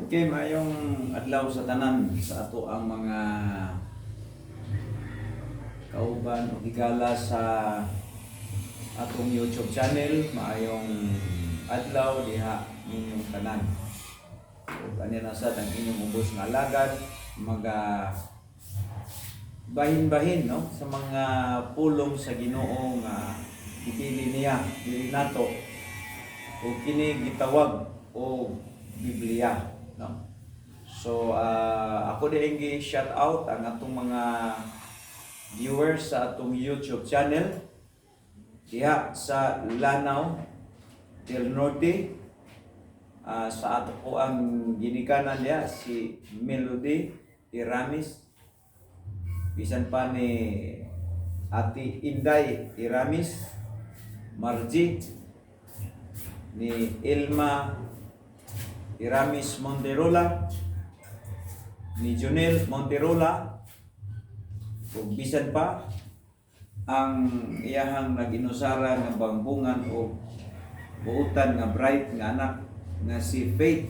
Okay, mayong adlaw sa tanan sa ato ang mga kauban o higala sa atong YouTube channel. Maayong adlaw diha ninyong tanan. Ug ani na sa tang inyong ubos nga alagad maga bahin-bahin no sa mga pulong sa Ginoo nga gipili niya dili nato ug kini gitawag o Biblia, no? So ako din gi shout out ang atong mga viewers sa atong YouTube channel diha sa Lanao del Norte. Sa ato po ang ginikanan diha si Melody Iramis, bisan pa ni Ati Inday Iramis, Margie, ni Ilma Iramis Monterola, ni Junel Monterola, ug bisan pa ang iyahang nag-inusara nga bangbungan o buutan nga bright nga anak nga si Faith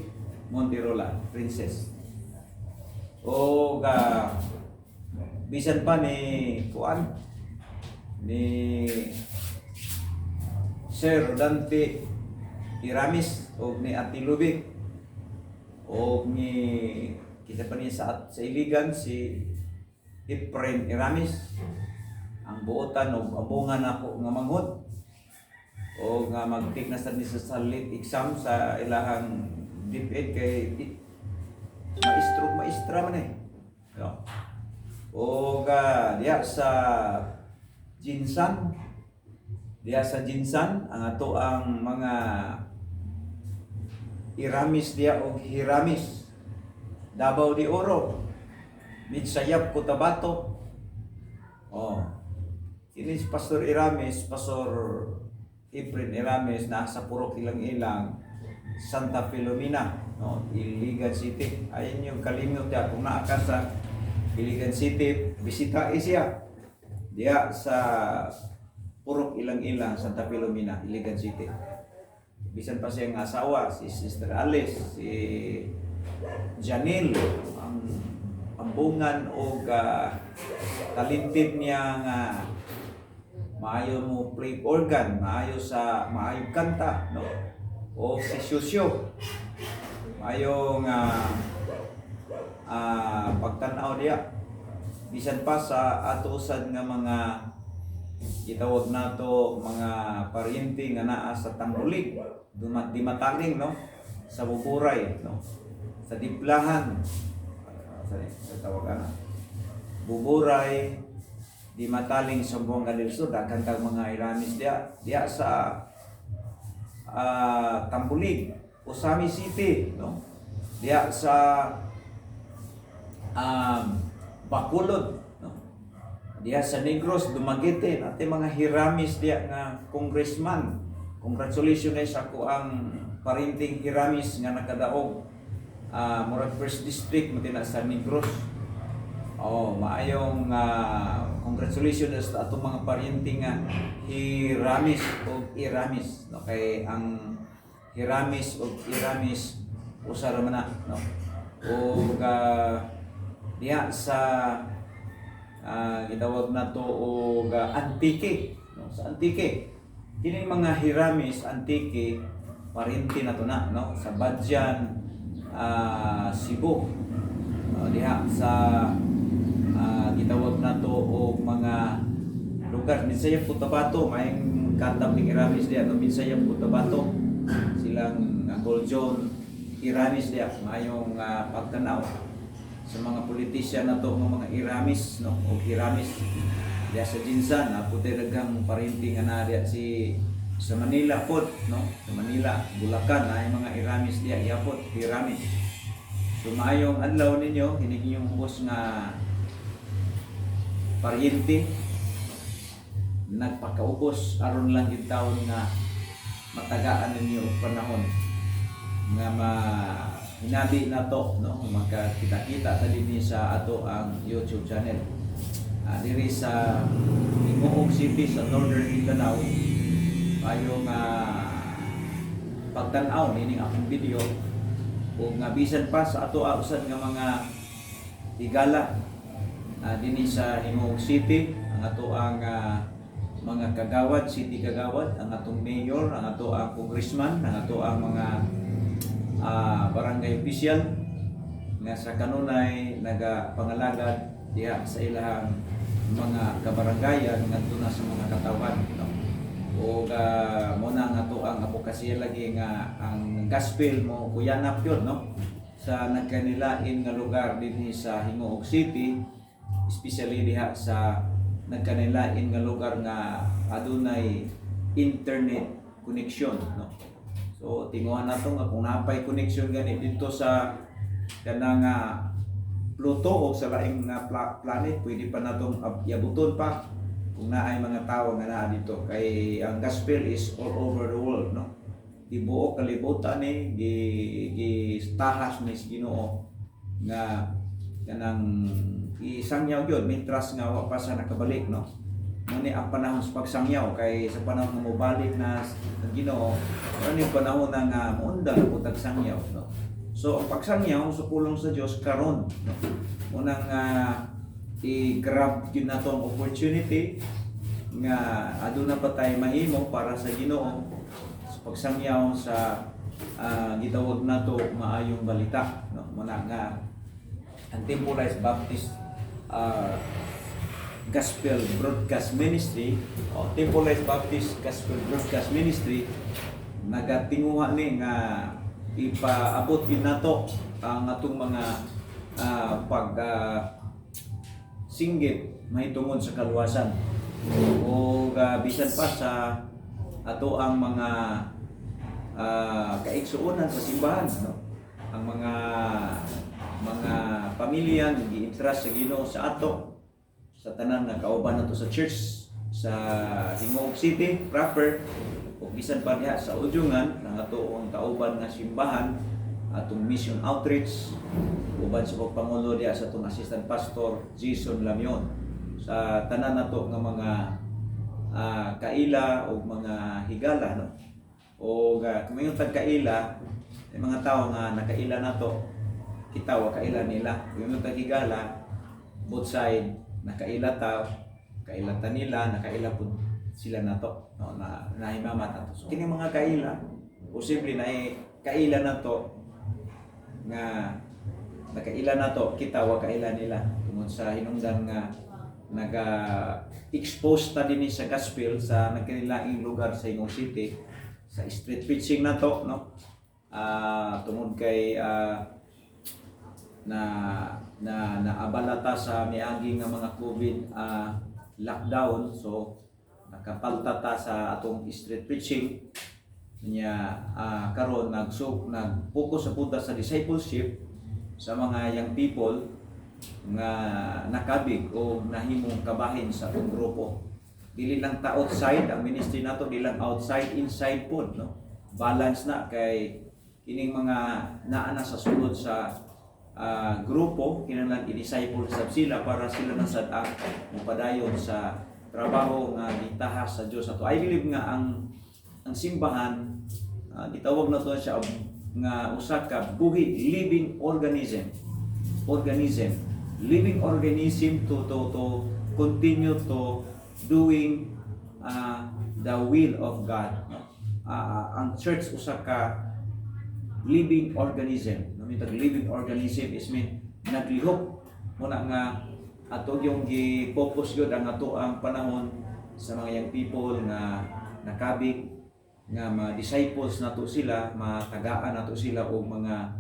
Monterola, princess. O bisan pa ni kuan ni Sir Rodante Iramis o ni Ati Lubig o ni kita pa niya sa Iligan si Efren Iramis, ang buotan o abungan ako nga manghod o nga mag-take na sa lit exam sa ilahang DepEd kay maestra man no? O diya sa Jinsan ang ato ang mga Iramis diya o Hiramis, Davao de Oro, Midsayap, Cotabato. Ini si Pastor Iramis, Pastor Efren Iramis, nasa Purok Ilang-Ilang, Santa Filomena, no? Iligan City. Ayun yung kalimot niya, kung naaka sa Iligan City, bisita siya diya sa Purok Ilang-Ilang, Santa Filomena, Iligan City. Bisan pa siyang asawa, si Sister Alice, si Janil, ang pambungan o talented niya nga maayo mo play organ, maayo kanta, no? O si Susyo, maayo nga pagtanaw diya. Bisan pa sa atusan nga mga itawag nato mga paryente nga naa sa Tangkulig, di mataling, no? Sa Buburay, no? Sa Diplahan, sa tawagan Buburay, di mataling sa Buanga del Sur, daghang kang mga Iramis diya sa Tambulig, Usami City, no? Diya sa Bacolod, no? Diya sa Negros, Dumaguete, ate mga Hiramis diya nga congressman. Congratulations ako ang parinting Hiramis nga nakadaog murag first district mo sa Negros. Maayong congratulations sa atong mga paryente nga Hiramis o Iramis, no? Kay ang Hiramis o Iramis usara man na, no? O diya sa gitawag na to o Antique, no? Sa Antique kini mga Hiramis Antique paryente na to na, no? Sa Badjan, Cebu, diha sa gitawag na to o mga lugar. Minsayap, Cotabato, may katab ng Iramis diya, no? Minsayap, Cotabato, silang Uncle John Iramis diya, mayong pagtanaw sa mga politisyan na to ng mga Iramis, no? O Hiramis diya sa Jinsan, puti daghang parinting nga na diya sa Manila po, no? Sa Manila, Bulacan, ay mga Iramis diya, yapot, Hiramis. So maayong adlaw ninyo, hinig yung boss nga paryente, nagpakaubos aron lang yung taon nga matagaan ninyo panahon nga hinabi na to, no? Magkakita-kita tali ni sa ato ang YouTube channel diri sa Imoog City sa Northern Mindanao. Mayong pagtanaw nining akong video o nga bisan pa sa ato usan nga mga higala dinhi sa Himuog City, ang ato ang mga kagawad, city kagawad, ang atong mayor, ang ato ang congressman, ang ato ang mga barangay official nga sa kanunay nagapangalagad diha sa ilahang mga kabarangayan ngadto na sa mga katawan, no? O muna nga to ang advokasya lagi nga ang gospel mo kuyanap yun, no? Sa nagkanilain nga lugar dinhi sa Himuog City, especially diha sa nagkanilain nga lugar nga adunay internet connection, no? So tinguhan nato nga kung napay connection gani dito sa kanang Pluto o sa laing planet, pwede pa natong yabuton pa kung naay mga tao nga naa dito, kay ang gospel is all over the world, no? Tibuok kalibutan ni gitahas ni Ginoo nga kanang isangyaw gyud mintras nga wa pa sa nakabalik, no? Muni ang panahon sa pagsangyaw, kay sa panahon nga mobalik na ang Ginoo, ano yung panahon nga muundang putag sangyaw, no? So ang pagsangyaw sa pulong sa Dios karon, no? Unang i-grab yun na itong opportunity nga aduna pa tayo mahimo para sa Ginoo sa pagsangyaw sa gitawag na to maayong balita, no? Muna nga ang Temporalized Baptist Gospel Broadcast Ministry o Temporalized Baptist Gospel Broadcast Ministry nagatinguha ni nga ipaabot yun na to ang atong mga singgit mahitungod sa kaluwasan o bisan pa sa ato ang mga kaigsuonan sa simbahan, no? Ang mga pamilya nag-i-interest sa Ginoo sa ato sa tanan nga kauban nato sa church sa Himuog City proper o bisan pa diha sa Udyungan ang ato ang kauban nga simbahan, atong mission outreach uban sa pagpangulo diha sa atong assistant pastor Jason Lamion sa tanan nato nga mga kaila o mga higala, no? O kung yung tagkaila may mga tao nga nakaila nato kita wa kaila nila, kung yung taghigala both side nakaila ta kailatan nila, nakaila pud sila nato, no? Na nahimamat nato. So kini mga kaila posible na kaila nato nga nakaila nato kita wa kaila nila tungod sa hinungdan nga naga-expose ta dinhi sa gospel sa nagkanilaing lugar sa Himuog City sa street preaching nato, no? Tungod kay naabalata sa miagi nga mga COVID lockdown, so nakapalta ta sa atong street preaching niya karon nag-focus sa punta sa discipleship sa mga young people nga nakabig o nahimong kabahin sa atong grupo. Dili lang ta outside ang ministry nato, dili lang outside, inside pod, no? Balance na kay kining mga naa na sa sulod sa grupo kinahanglan i-disciple sab sila para sila na sad mupadayon sa trabaho nga gitahas sa Dios ato. I believe nga ang simbahan gitawag na to siya nga usa ka buhi living organism to continue to doing the will of God, no? Ang church usa ka living organism. Living organism is mean naglihok muna nga ato yung gi-focus gyud ang ato ang panahon sa mga young people nga nakabig nga ma-disciples nato sila, matagaan nato sila og mga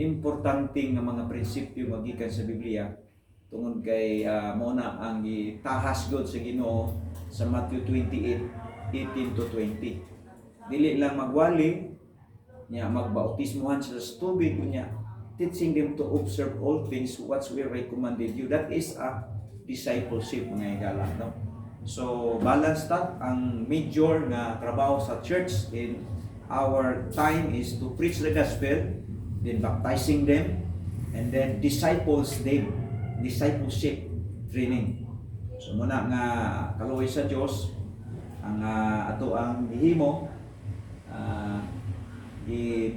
importante nga mga prinsipyo magikan sa Biblia tungod kay muna ang gitahas gyud sa Ginoo sa Matthew 28:18-20. Dili lang magwali nya magbautismohan sila sa tubig kunya teaching them to observe all things what we recommended you. That is a discipleship mga higala, no? So balance ta ang major nga trabaho sa church in our time is to preach the gospel, then baptizing them, and then discipleship training. So muna nga kaluoy sa Dios ang ato ang gihimo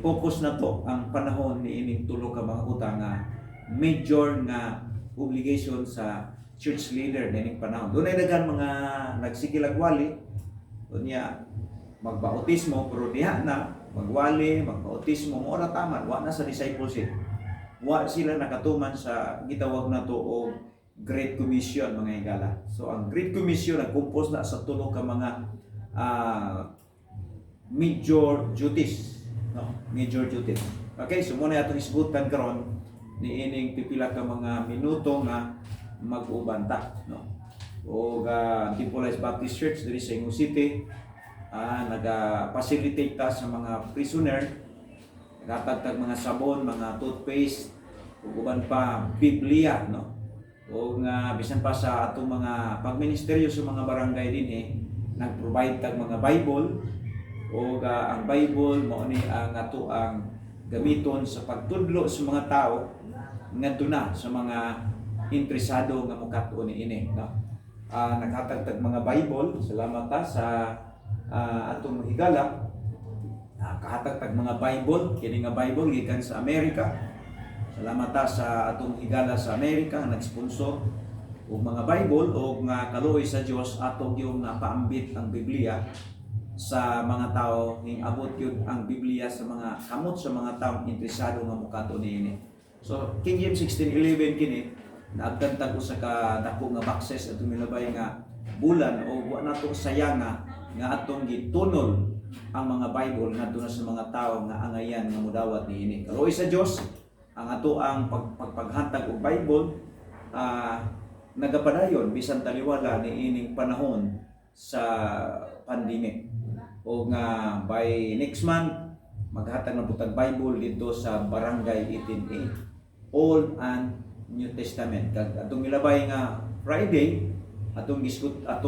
i-focus na to ang panahon ni ining tulo ka mga utang nga major nga obligation sa church leader na ining panahon. Doon ay dagan mga nagsikilagwali, niya magbautismo, pero diha na magwali, magbautismo, mo ora tama, wa na sa discipleship. Wa sila nakatuman sa gitawag na to o Great Commission mga higala. So ang Great Commission nagkumpos na sa tulo ka mga major duties, no? Major duties. Okay, so muna atong isgutan karon ni ining pipila ka mga minuto nga mag-ubanta, no? O Antipolo Baptist Church diri sa Ingo City, naga-facilitate ta sa mga prisoner, nagatagtag mga sabon, mga toothpaste, ug uban pa Biblia, no? O nga bisan pa sa atong mga pagministeryo sa mga barangay dinhi, nag-provide tag mga Bible, o ang Bible mao ni ang ato ang gamiton sa pagtudlo sa mga tao ngadto na sa mga interesado nga mokat-o niini, no? Naghatag mga Bible, salamat ta sa atong higala. Kahatag mga Bible, kini nga Bible gikan sa Amerika. Salamat ta sa atong higala sa Amerika nga nag-sponsor og mga Bible o nga kaluoy sa Dios atong yung napaambit ang Biblia sa mga tao, ning abot yun ang Biblia sa mga kamot sa mga taong interesado nga mukato niini. So King James 16:11 kini naagkantag usa ka dako nga boxes atong milabay nga bulan o wa nato sayanga nga atong gitunol ang mga Bible ngadto na sa mga tawo nga angayan nga modawat niini. Kaluoy sa Dios ang ato ang pagpaghatag og Bible nagapadayon bisan taliwala niining panahon sa pandemic. O nga by next month maghatag na putag Bible dito sa Barangay 18A, Old and New Testament. Kag atong milabay nga Friday atong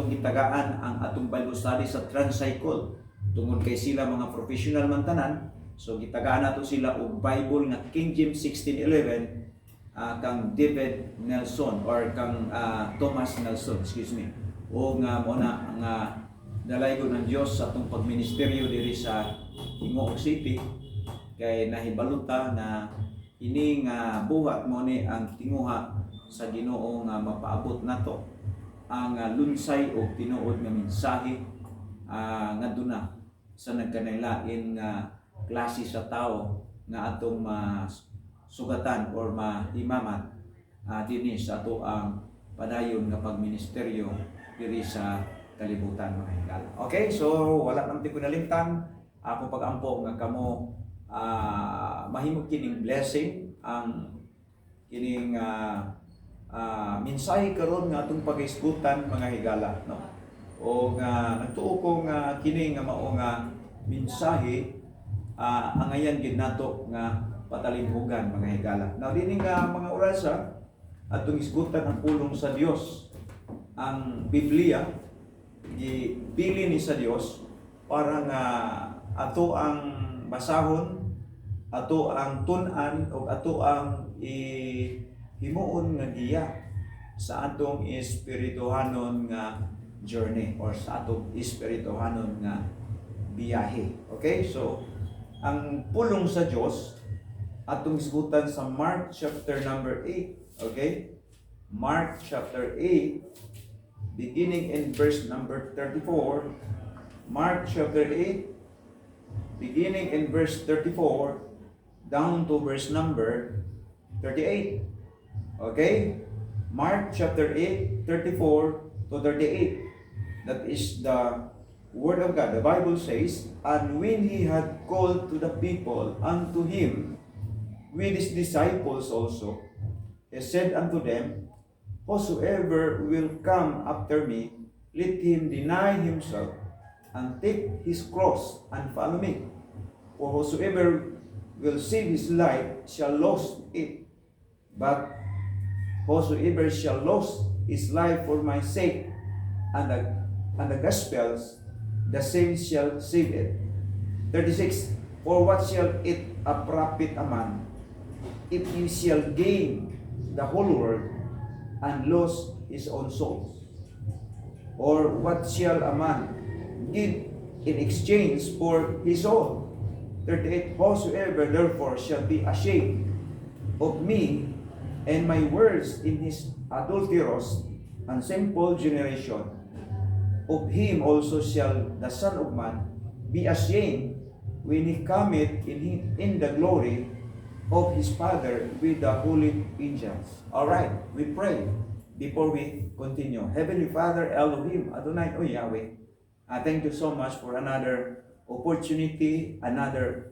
gitagaan ang atong Bible study sa Transcycle tungod kay sila mga professional man tanan. So gitagaan nato sila og Bible nga King James 16:11 kang David Nelson or kang Thomas Nelson, excuse me. O nga mo na nga dalaygon ng Dios sa atong pagministeryo diri sa Ingo City, kay nahibaluta na ini nga buhat mo ni ang tinguha sa Ginoo nga mapaabot nato ang lunsay o tinuod nga mensahe ngadto na sa nagkanaylain nga klase sa tao nga atong sugatan or mahimamat dinhi sa ato ang padayon nga pagministeryo diri sa kalibutan mga higala. Okay, so wala nang ko nalimtan ako pagampo nga kamo mahimog kining blessing ang kining mensahe karon nga atong pag-isgutan mga higala, no? O nga nagtuo ko nga kini nga mao nga mensahe angayan gid nato nga patalimhugan mga higala. Now dinhi nga mga orasa atong isgutan ang pulong sa Dios, ang Biblia gipili ni sa Dios para nga ato ang basahon, ato ang tun-an o ato ang himuon nga giya sa atong espirituhanon nga journey or sa atong espirituhanon nga biyahe. Okay? So ang pulong sa Dios atong isgutan sa Mark chapter number 8. Okay? Mark chapter 8 beginning in verse number 34. Mark chapter 8 beginning in verse 34 down to verse number 38. Okay? Mark chapter 8 34 to 38. That is the word of God. The Bible says, "And when he had called to the people unto him with his disciples also, he said unto them, Whosoever will come after me, let him deny himself, and take his cross, and follow me. For whosoever will save his life shall lose it, but whosoever shall lose his life for my sake and the gospel's, the same shall save it." 36. "For what shall it profit a man, if he shall gain the whole world, and lose his own soul? Or what shall a man give in exchange for his soul? 38, whosoever therefore shall be ashamed of me and my words in his adulterous and sinful generation, of him also shall the Son of Man be ashamed when he cometh in the glory of his Father with the holy angels. Alright, we pray before we continue. Heavenly Father, Elohim, Adonai, O Yahweh, I thank you so much for another opportunity, another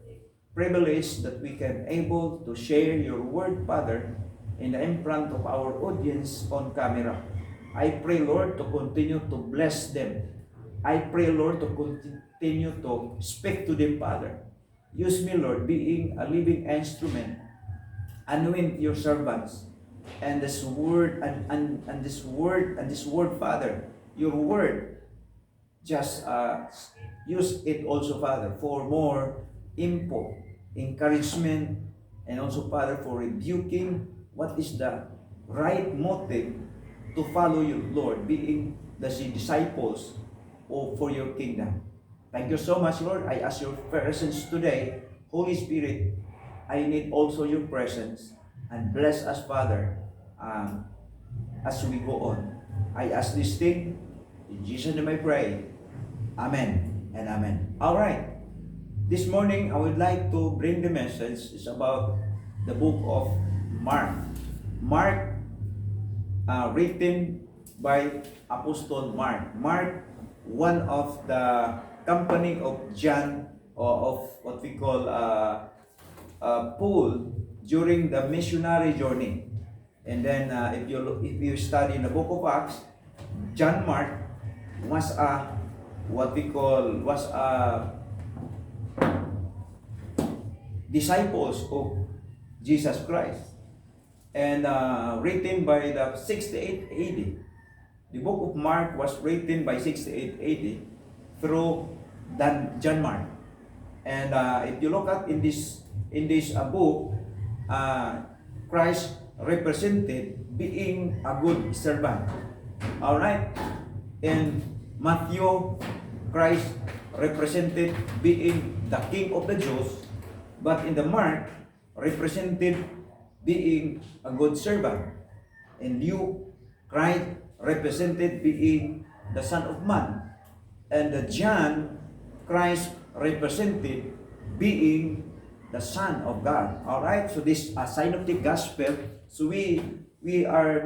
privilege that we can able to share your word, Father, in front of our audience on camera. I pray, Lord, to continue to bless them. I pray, Lord, to continue to speak to them, Father. Use me, Lord, being a living instrument. Anoint your servants. And this word, this word, Father, your word, just use it also, Father, for more info, encouragement, and also, Father, for rebuking what is the right motive to follow you, Lord, being the disciples for your kingdom. Thank you so much, Lord. I ask your presence today. Holy Spirit, I need also your presence. And bless us, Father, as we go on. I ask this thing, in Jesus' name I pray. Amen and amen. All right. This morning, I would like to bring the message. It's about the book of Mark. Mark, written by Apostle Mark. Mark, one of the company of John, or of what we call Paul, during the missionary journey. And then, if you study in the book of Acts, John Mark was disciples of Jesus Christ, and written by the 68 AD. The book of Mark was written by 68 AD through John Mark. And if you look at in this book, Christ represented being a good servant. All right. In Matthew, Christ represented being the King of the Jews, but in the Mark, represented being a good servant. In Luke, Christ represented being the Son of Man. And the John, Christ represented being the Son of God. All right. So this synoptic gospel. So we are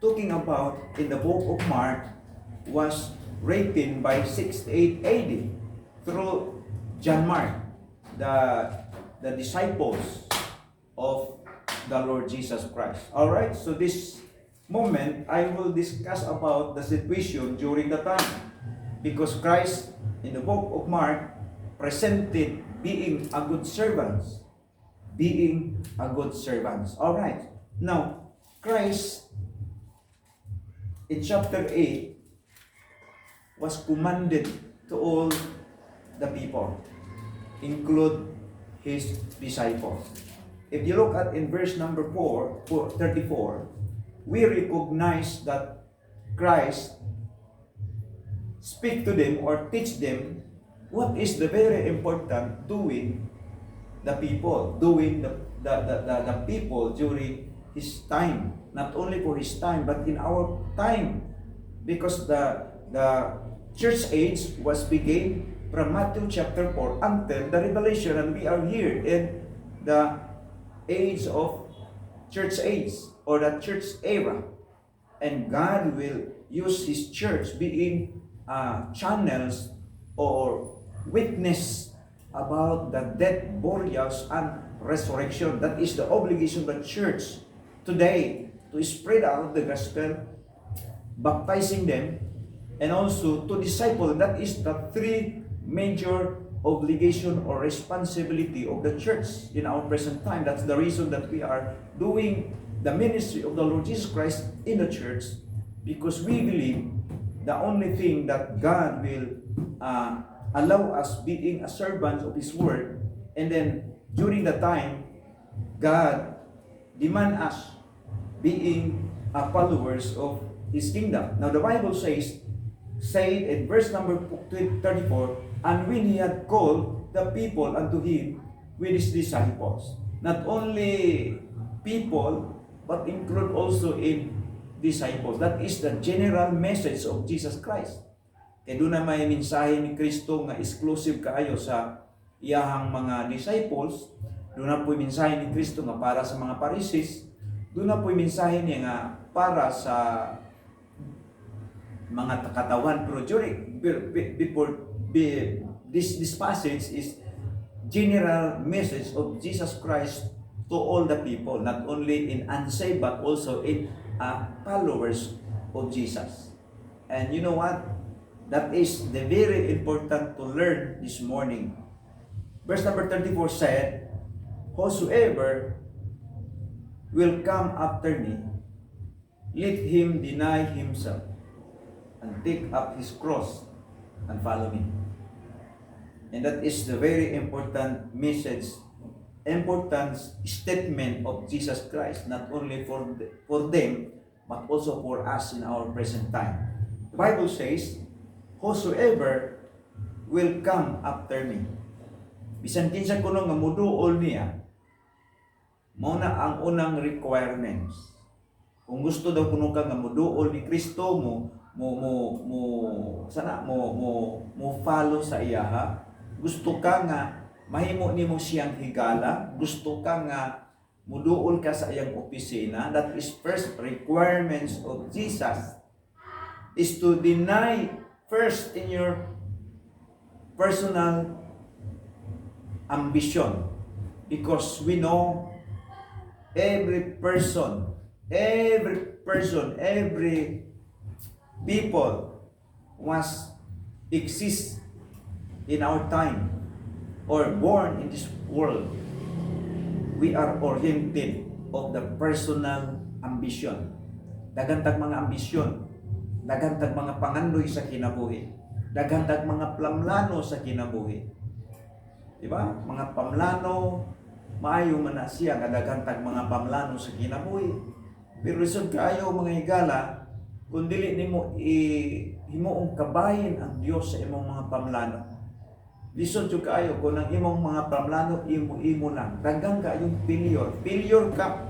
talking about in the book of Mark was written by 68 AD through John Mark, the disciples of the Lord Jesus Christ. All right. So this moment I will discuss about the situation during the time, because Christ in the book of Mark presented being a good servant. All right. Now, Christ in chapter 8 was commanded to all the people, include his disciples. If you look at in verse number 34, we recognize that Christ speak to them or teach them what is the very important doing the people during his time, not only for his time but in our time, because the church age was began from Matthew chapter 4 until the Revelation, and we are here in the age of church age or the church era, and God will use his church being channels or witness about the death, burials, and resurrection. That is the obligation of the church today, to spread out the gospel, baptizing them, and also to disciple. That is the three major obligation or responsibility of the church in our present time. That's the reason that we are doing the ministry of the Lord Jesus Christ in the church, because we believe the only thing that God will allow us being a servant of his word, and then during the time God demand us being followers of his kingdom. Now the Bible says said in verse number 34, and when he had called the people unto him with his disciples, not only people, but include also in disciples. That is the general message of Jesus Christ. Kaya doon na may mensahe ni Kristo nga exclusive kaayo sa iyahang mga disciples. Doon na po yung mensahe ni Kristo nga para sa mga Pharisees. Doon na po yung mensahe niya nga para sa mga katawan. Pero this passage is general message of Jesus Christ to all the people, not only in unsaved but also in followers of Jesus. And you know what? That is the very important to learn this morning. Verse number 34 said, whosoever will come after me, let him deny himself and take up his cross and follow me. And that is the very important message, important statement of Jesus Christ, not only for them, but also for us in our present time. The Bible says, whosoever will come after me. Bisan kinsa kuno nga muduol niya, mao na ang unang requirements. Kung gusto daw kuno ka nga muduol ni Kristo mo follow sa iya ha. Gusto ka nga mahimo nimo siyang higala, gusto ka nga muduol ka sa iyang opisina. That is first requirements of Jesus is to deny first in your personal ambition, because we know every people was exist in our time or born in this world. We are oriented of the personal ambition. Dagantag mga ambisyon, dagantag mga pangandoy sa kinabuhi, dagantag mga plamlano sa kinabuhi. Diba? Mga pamlano, maayo man na siya, dagantag mga pamlano sa kinabuhi. Pero lisod kaayo mga higala, kung dili nimo himuong kabayin ang Dios sa imong mga pamlano. Lisod jud kaayo kung ang imong mga pamlano imo lang. Daghang kaayong failure ka.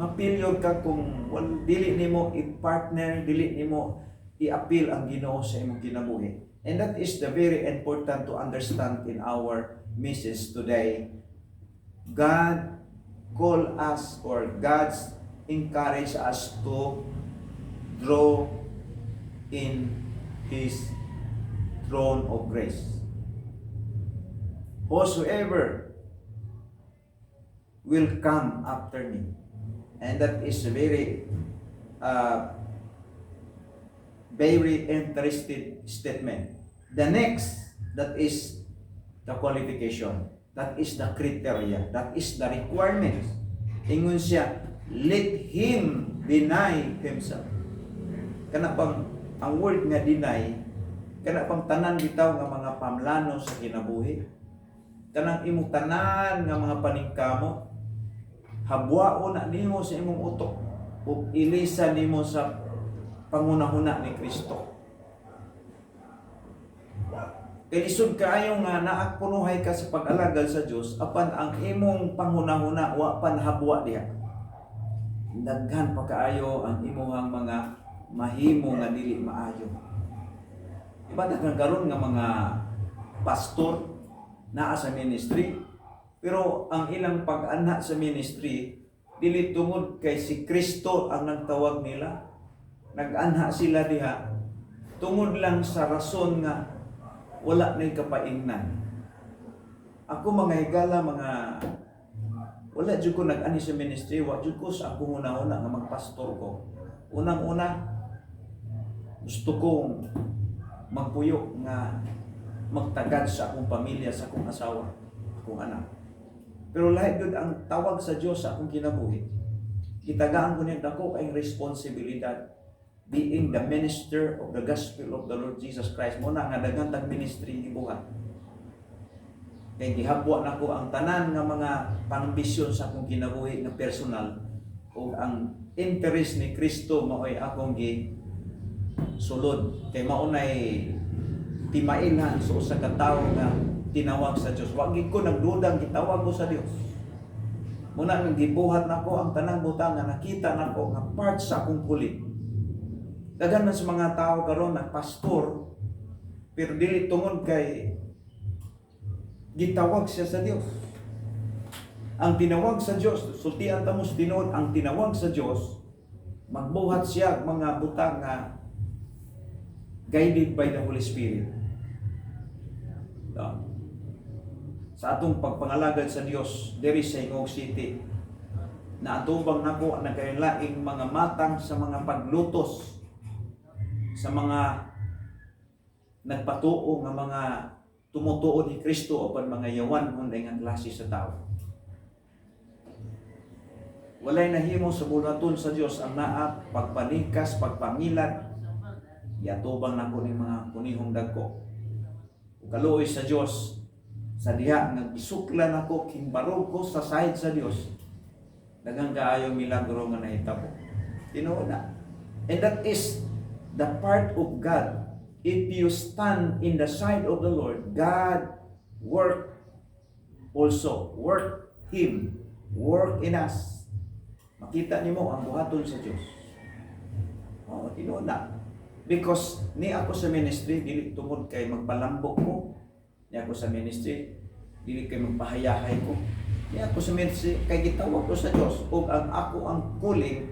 Ma-failure ka kung dili nimo i-partner, dili nimo i-appeal ang Ginoo sa imong kinabuhi. And that is the very important to understand in our message today. God call us, or God's encourage us to draw in His throne of grace. Whosoever will come after me. And that is a very interesting statement. The next, that is the qualification. That is the criteria. That is the requirements. Ingon siya, let him deny himself. Kana pang ang word nga deny, kana pang tanan bitaw nga mga pamlano sa kinabuhi. Kanang imong tanan nga mga paningkamo, habwaon na nimo sa imong utok ug ilisa nimo sa pangunahuna ni Kristo. Kay lisod kaayo nga naakpunuhay ka sa pag-alagad sa Dios, apan ang imong panghunahuna wa pan habwa diha. Daghan pa kaayo ang imong mga mahimo nga dili maayo. Iba daghan karon nga mga pastor naa sa ministry, pero ang ilang pag-anha sa ministry dili tungod kay si Kristo ang nagtawag nila. Nag-anha sila diha tungod lang sa rason nga wala na'y kapaingnan. Ako mga higala, wala dyan ko nag-ani sa ministry, wala dyan ko sa ako una-una nga magpastor ko. Unang-una, gusto kong magpuyo nga magtagad sa akong pamilya, sa akong asawa, akong anak. Pero lahat doon ang tawag sa Diyos sa akong kinabuhi. Kitagaan ko niya dako kayong responsibilidad. Being the minister of the gospel of the Lord Jesus Christ, muna nga dagantag ministry ibuhat. Kaya gihabwa na ko ang tanan nga mga pambisyon sa akong kinabuhi na personal, o ang interest ni Kristo mao'y akong sulod. Kay maunay timailhan sa usa ka tawo nga tinawag sa Dios. Wa gid ko nagdudang gitawag ko sa Dios. Muna nang gibuhat nako ang tanang butang nga nakita nako nga part sa akong kulit. Daghan man sa mga tao karon nagpastor pero dili tungod kay gitawag siya sa Dios. Ang tinawag sa Dios, sultian ta mo sa tinuod, ang tinawag sa Dios magbuhat siya mga butang nga guided by the Holy Spirit. Sa atong pagpangalagad sa Dios diri sa Ingog City, na atubang nako ang nagkailaing mga matang sa mga paglutos sa mga nagpatuo nga mga tumutuo ni Kristo o mga yawan hunday nga klase sa tao. Walay nahimo sa bulaton sa Dios ang naa pagpanikas, pagpangilat. Yatubang nako ni mga kunihong dagko. Ug kaluoy sa Dios sa diha nagisuklan ako kimbarog ko sa side sa Dios. Daghang kaayo milagro nga nahitabo. Tinuod na. And that is the part of God. If you stand in the side of the Lord, God work also. Work Him. Work in us. Makita nimo ang buhaton sa Dios. Oh, tinuod na. Because ni ako sa ministry, dili tungod kay magpalambok ko. Ni ako sa ministry, dili kay magpahayahay ko. Ni ako sa ministry, kay gitawag ko sa Dios. O ako ang calling,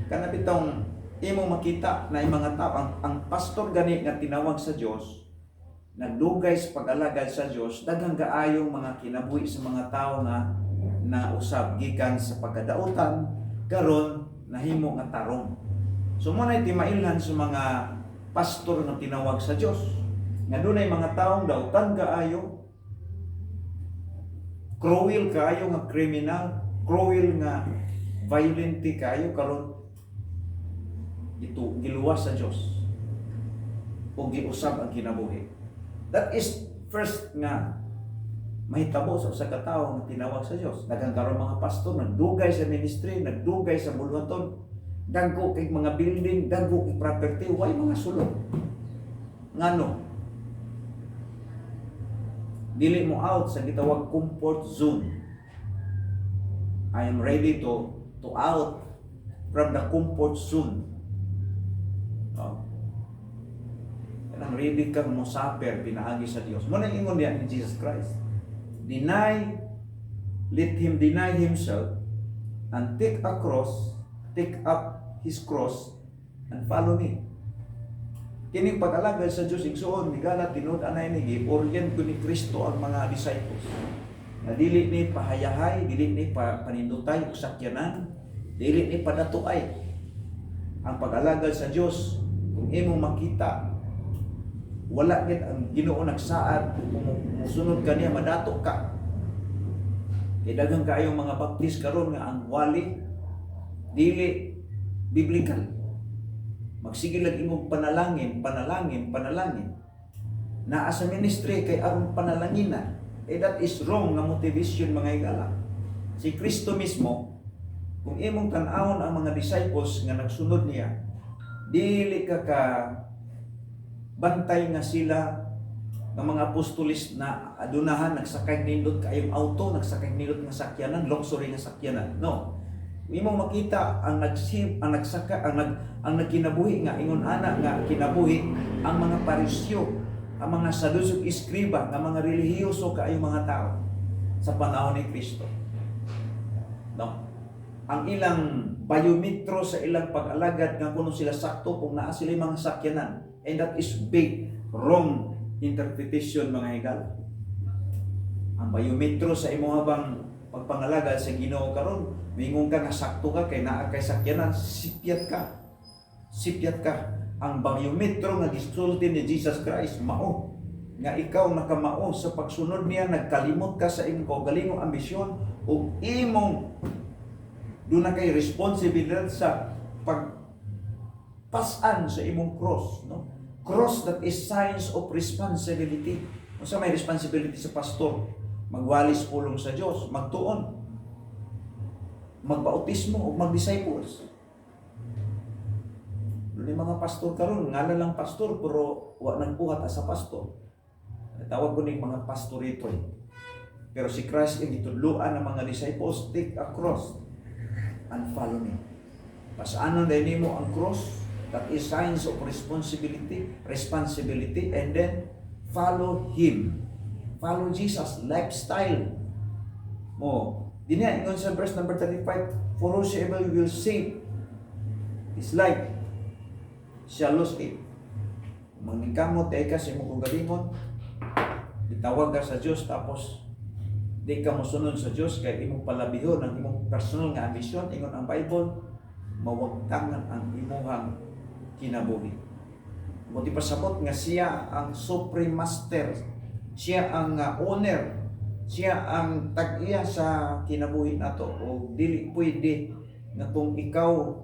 kanapitong imo makita na yung mga tao, ang pastor gani nga tinawag sa Dios, nagdugay sa pag-alagad sa Dios, daghang kaayong mga kinabuhi sa mga tao nga nausab gikan sa pagkadautan, karon nahimo nga tarong. So mo na timailhan sa mga pastor nga tinawag sa Dios. Nga dunay mga taong dautan kaayo, cruel kaayo nga criminal, cruel nga violent kaayo karon ito giluwas sa Dios o giusab ang kinabuhi. That is first nga mahitabo sa usa ka tawo nga tinawag sa Dios. Daghang karon mga pastor nagdugay sa ministry, nagdugay sa buluhaton, dagko kay mga building, dagko kay property, way mga sulod. Ngano? Dili mo out sa gitawag comfort zone. I am ready to out from the comfort zone. Kanang ready kang mosaper pinaagi sa Dios. Mo na ingon diyan ni Jesus Christ. Let him deny himself and take up his cross and follow me. Kining pag-alagad sa Dios igsoon migala tinud anay ni gi-orient ko ni Kristo ang mga disciples. Na dili ni pahayahay, dili ni panindutay ug sakyanan, dili ni padatuay. Ang pag-alagad sa Dios kung imo makita wala gid ang Ginoo nagsaad kung musunod ka niya madato ka. Daghang kaayong mga baptist karon nga ang wali dili biblical. Magsige lang imong panalangin. Naa sa ministry kay aron panalangina. That is wrong nga motivation mga higala. Si Kristo mismo, kung imong tan-awon ang mga disciples nga nagsunod niya, dili ka bantay nga sila ng mga apostolis na adunahan nagsakay nindot kaayong auto, nagsakay nindot nga sakyanan, luxury nga sakyanan. No. Imong makita ang nagkinabuhi nga ingon ana nga kinabuhi ang mga Parisyo, ang mga Sadusog iskriba, nga mga relihiyoso kaayong mga tao sa panahon ni Kristo. No. Ang ilang biometro sa ilang pag-alagad nga kuno sila sakto kung naa sila mga sakyanan. And that is big wrong interpretation mga higala. Ang biometro sa imo habang pagpangalagad sa Ginoo karon, mingon ka nga sakto ka kay naa kay sakyanan, sipyat ka. Ang biometro nga gisulti ni Jesus Christ mao nga ikaw nakamao sa pagsunod niya, nagkalimot ka sa imong kaugalingong ambisyon ug imong doon na kay responsibilidad sa pagpasan sa imong cross, no? Cross that is signs of responsibility. Kung sa may responsibility sa pastor, magwalis pulong sa Dios, magtuon, magbautismo o mag-disciples. Ni mga pastor karon ngala lang pastor pero wa nagbuhat as a pastor. Tawag ko ni mga pastorito. Pero si Christ yung itudluan ng mga disciples, take a cross and follow me. Pasaanon din mo ang cross, that is signs of responsibility, and then follow Him. Follow Jesus, lifestyle mo. Dinya, ingon sa verse number 35, for whosoever will save his life shall lose it. Maningkamot, tayo ka sa imong kagalingon, ditawag ka sa Diyos, tapos di ka mosunod sa Diyos, kaya imong palabihon ang imong personal nga ambisyon, ingon ang Bible, mawagtangan ang imuhang kinabuhi. Buti pasabot nga siya ang supreme master, siya ang owner, siya ang tag-iya sa kinabuhi nato, o dili pwede nga kung ikaw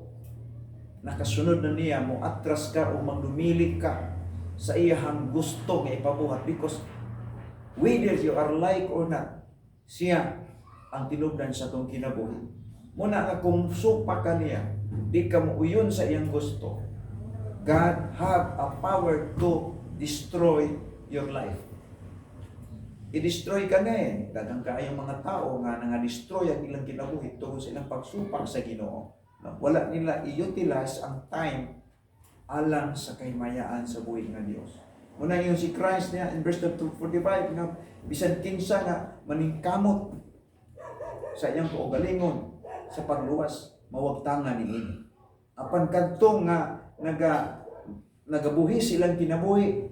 nakasunod na niya, mo atras ka o magdumili ka sa iyang gusto nga ipabuhat, because whether you are like or not, siya ang tinubdan sa itong kinabuhi. Muna nga kung supa ka niya, di ka muuyon sa iyang gusto, God have a power to destroy your life. I-destroy ka na dagang kaayong mga tao nga destroy ang ilang kinabuhi tungkol sa ilang pagsupak sa Ginoo. Wala nila i-utilize ang time alang sa kaymayaan sa buhay ng Diyos. Muna yung si Christ niya in verse 245 nga bisan kinsa nga maningkamot sa iyang kaugalingon sa pagluwas, mawagtangan niini. Apan kadtong nga nagabuhi silang kinabuhi,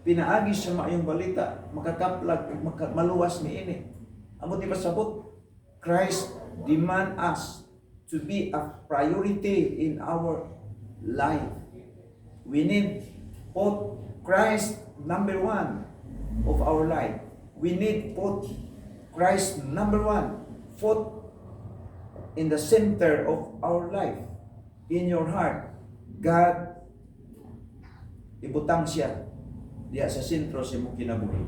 pinaagi sa maayong balita, makakaplag, maluwas niini. Amo di pasabot, Christ demand us to be a priority in our life. We need put Christ number one of our life. We need put Christ number one, put in the center of our life. In your heart, God, ibutang siya diya sa sentro sa imong kinabuhi.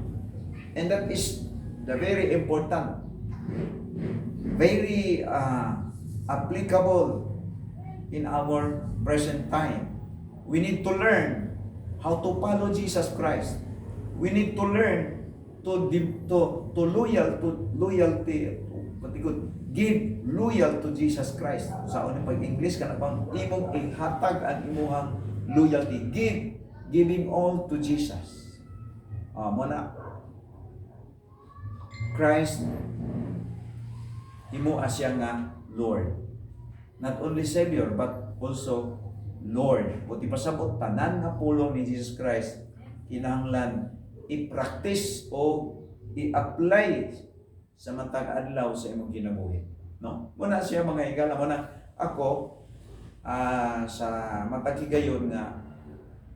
And that is the very important, very applicable in our present time. We need to learn how to follow Jesus Christ. We need to learn to give loyal to Jesus Christ. Sa unang pag-English ka na bang imong ihatag ang imuhang loyalty. Giving all to Jesus. Muna Christ imo asya nga Lord. Not only Savior, but also Lord. Buti pasabot, tanan nga pulong ni Jesus Christ, kinahanglan i-practice o i-apply sa matag adlaw sa imong kinabuhi. No? Muna siya mga higala, muna ako, sa matag higayon nga,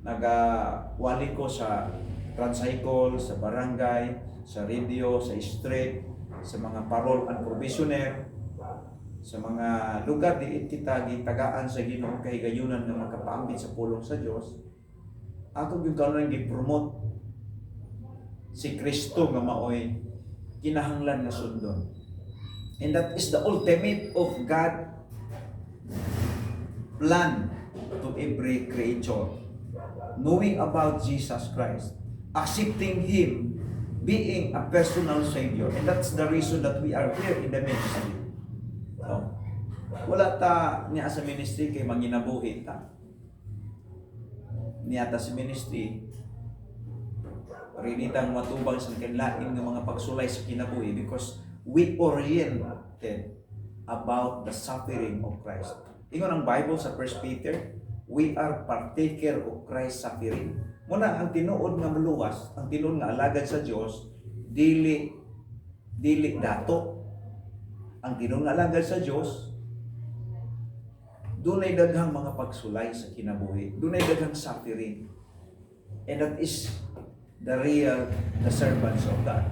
nagawali ko sa tricycle, sa barangay, sa radio, sa street, sa mga parol and provisioner, sa mga lugar di kita gitagaan sa Ginoo kahigayunan nga makapaambit sa pulong sa Dios. Ako gyud karon gi-promote si Kristo nga maoy kinahanglan nga sundon. And that is the ultimate of God plan to every creature. Knowing about Jesus Christ, accepting Him, being a personal Savior. And that's the reason that we are here in the ministry. So, wala ta niya sa ministry kay manginabuhi ta. Niya ta sa ministry rinitang matubang sa kanlain ng mga pagsulay sa kinabuhi because we oriented about the suffering of Christ. Ingon ang Bible sa 1 Peter, we are partaker of Christ's suffering. Muna ang tinuod nga maluwas, ang tinuod nga alagad sa Dios, dili dato. Ang tinuod nga alagad sa Dios, dunay daghang mga pagsulay sa kinabuhi, dunay daghang suffering. And that is the servants of God.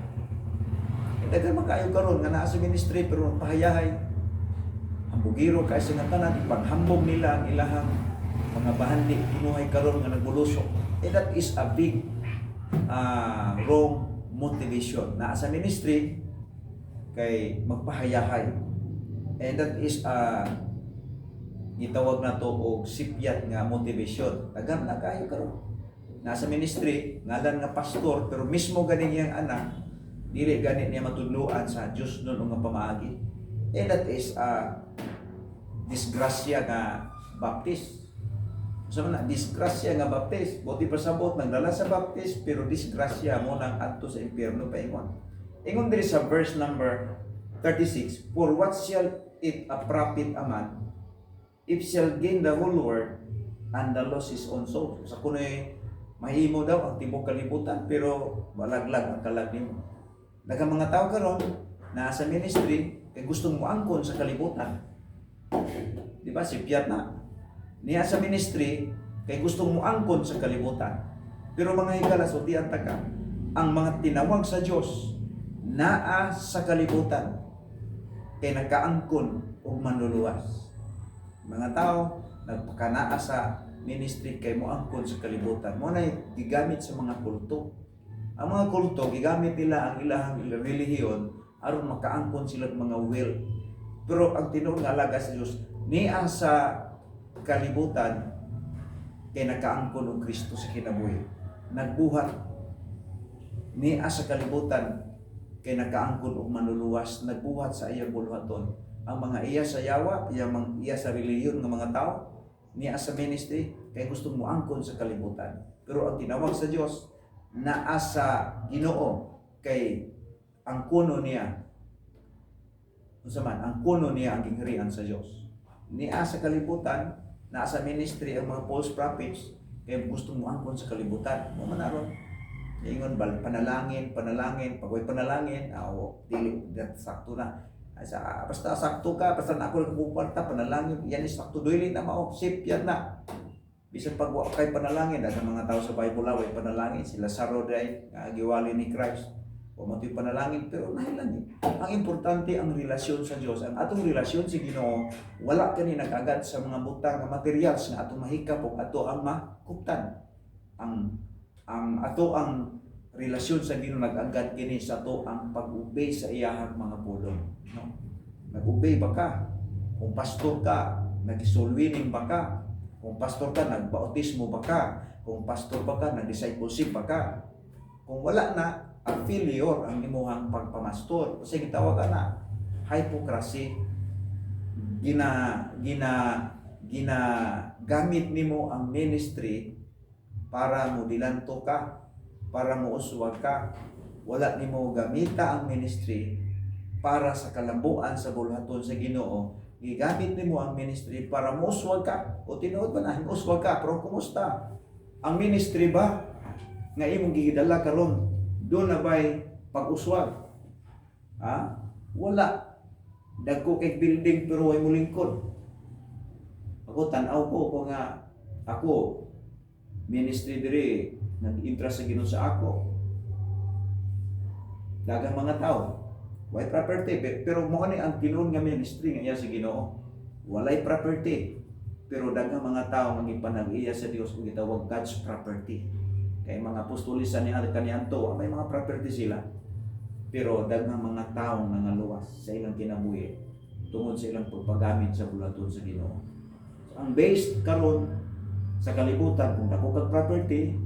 Daghang makayo karon nga naa sa ministry pero pahayahay. Ang bugiro kay sa tanan ipaghambog nila ang ilahang mga bahandi kinuhay karon nga nagbulusok. And that is a big wrong motivation. Naa sa ministry kay magpahayahay. And that is gitawag na to og sipyat nga motivation. Daghan na kayo karon. Nasa ministry, ngalan nga pastor, pero mismo gani iyang anak, dili gani niya matudluan sa Dios nun nga pamaagi. That is disgrasya nga baptist. So na disgrasya nga baptist, buti pa sabot nagdala sa baptist pero disgrasya mo nang adto sa impierno paingon. Ingon diri sa verse number 36, for what shall it profit a man if shall gain the whole world and the loss his own soul? Sa kunoy mahimo daw ang tibuok kalibutan pero balaglag ang kalag nimo. Daghang mga tao karon na sa ministry kay gustong moangkon sa kalibutan. Di ba si Piat na niya sa ministry kay gustong moangkon sa kalibutan. Pero mga higala so di antaka ang mga tinawag sa Dios naa sa kalibutan kay nagkaangkon og manluluwas. Mga tao nagpakanaa sa ministry kay moangkon sa kalibutan. Mo na gigamit sa mga kulto. Ang mga kulto gigamit nila ang ilahang relihiyon aron makaangkon sila mga will. Pero ang tinuod nga alaga sa Dios niya sa kalibutan kay nakaangkon og Kristo sa kinabuhi. Nagbuhat niya sa kalibutan kay nakaangkon og manluluwas, nagbuhat sa iyang bulhaton. Ang mga iya sa yawa, iya sa relihiyon ng mga tao, niya sa ministry kay gusto mo angkon sa kalibutan. Pero ang tinawag sa Dios naa sa Ginoo kay ang kuno niya unsa man ang kuno niya ang gingharian sa Dios. Niya sa kalibutan naa sa ministry ang mga false prophets kay gusto mo angkon sa kalibutan. Mo man aron ingon panalangin pagway panalangin dili sakto na. Basta sakto ka, basta na ako nagpupunta, panalangin, yan is sakto, doili na mao, safe yan na. Bisan pag kay panalangin, dahil mga tao sa Bible away panalangin, sila Lazaro day, giwali ni Christ, o mato'y panalangin, pero nahilan yun. Ang importante ang relasyon sa Diyos. Ang atong relasyon sa Ginoo, wala kani nag-agad sa mga butang nga materials nga atong mahikap o ato ang makuptan. Ang ato ang relasyon sa Ginoo nag-agad kini sa to ang pag-obey sa iyahang mga pulong. No? Nag-obey ba ka? Kung pastor ka, nag-soul-winning ba ka? Kung pastor ka, nagbautismo ba ka? Kung pastor ba ka, nag-discipleship ba ka? Kung wala na, ang failure ang imuhang pagpamastor. Kasi gitawag na hypocrisy. Gamit nimo ang ministry para mo dilanto ka, para mo uswag ka. Wala nimo gamita ang ministry para sa kalambuan sa bulhaton sa Ginoo. Gigamit nimo ang ministry para mo uswag ka. O tinuod ba na uswag ka, pero kumusta? Ang ministry ba nga imong gigidala karon doon na ba'y pag-uswag? Wala. Dagko kay building pero way mo lingkod. Ako tanaw ko nga ako ministry diri nag-interest sa Ginoo sa ako. Daghang mga tao way property pero mo ani ang tinuod nga ministry nga iya sa Ginoo. Walay property pero daghang mga tao mangipanag-iya sa Dios ug gitawag God's property. Kay mga apostolis sa kaniadto may mga property sila. Pero daghang mga tawo nangaluwas sa ilang kinabuhi tungod sa ilang pagpagamit sa bulaton sa Ginoo. So, ang based karon sa kalibutan kung dako kag property,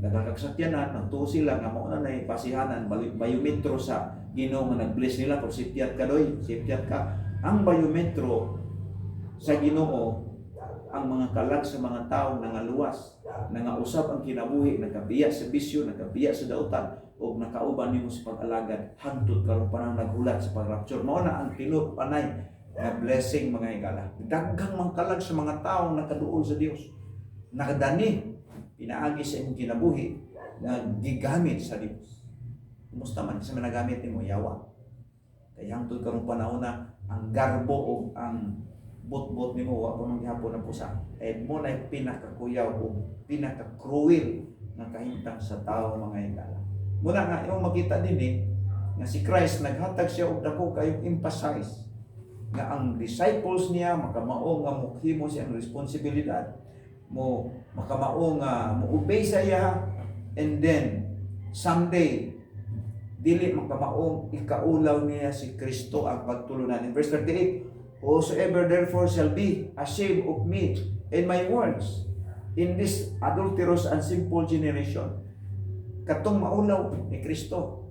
nagkakagsakyanan, nagtuo sila nga mao na nay pasihanan biometro sa Ginoo nga nag-bless nila por sipyat ka doy, sipyat ka. Ang biometro sa Ginoo ang mga kalag sa mga taong nangaluwas, nangausap ang kinabuhi, nagabiya sa bisyo, nagabiya sa dautan, o nakauban nimo sa pag-alagad, hangtod karon panang naghulat sa pag-rapture. Mao na ang tinuod panay nga blessing mga higala. Daghang mga kalag sa mga taong nakaduol sa Dios, nakadani, pinaagi sa imong kinabuhi, na gigamit sa Dios. Kumusta man sa managamit nimo yawa? Kaya hangtod karon panahon na ang garbo o ang bot-bot nimo wa pa man gihapon ang pusa. Mo na pinakakuyaw o pinaka-cruel nga kahimtang sa tao mga higala. Muna nga imong makita dinhi nga si Christ naghatag siya og dako kayong emphasize nga ang disciples niya makamao nga muhimo siya ang responsibilidad mo makamao nga mo-obey sa iya, and then someday dili makamao ikaulaw niya si Kristo ang pagtulunan. In verse 38, Whosoever therefore shall be ashamed of me and my words in this adulterous and sinful generation, katong maulaw ni Kristo.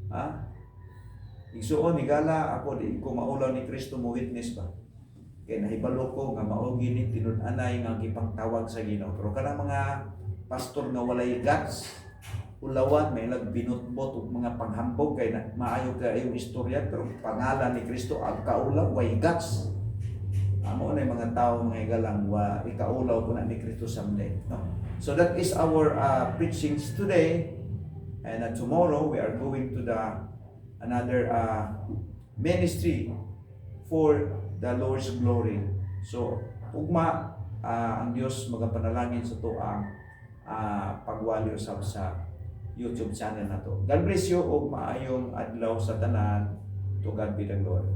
Ha? Igsuon, higala ako di ko maulaw ni Kristo mo witness ba? Kaya nahibalo ko nga mao gini tinud-anay nga gipangtawag sa Ginoo. Pero kanang mga pastor nga walay guts, ulawan may binutbot og mga panghambog kay na maayo kayong istorya, pero pangalan ni Kristo ang kaulaw way guts. Amo na mga tao mga igalang wa ikaulaw ko na ni Kristo someday, no? So that is our preachings today, and tomorrow we are going to the another ministry for the Lord's glory. So ugma ang Dios magapanalangin sa to ang pagwali usab sa YouTube channel na to. God bless you ug maayong adlaw sa tanan. To God be the glory.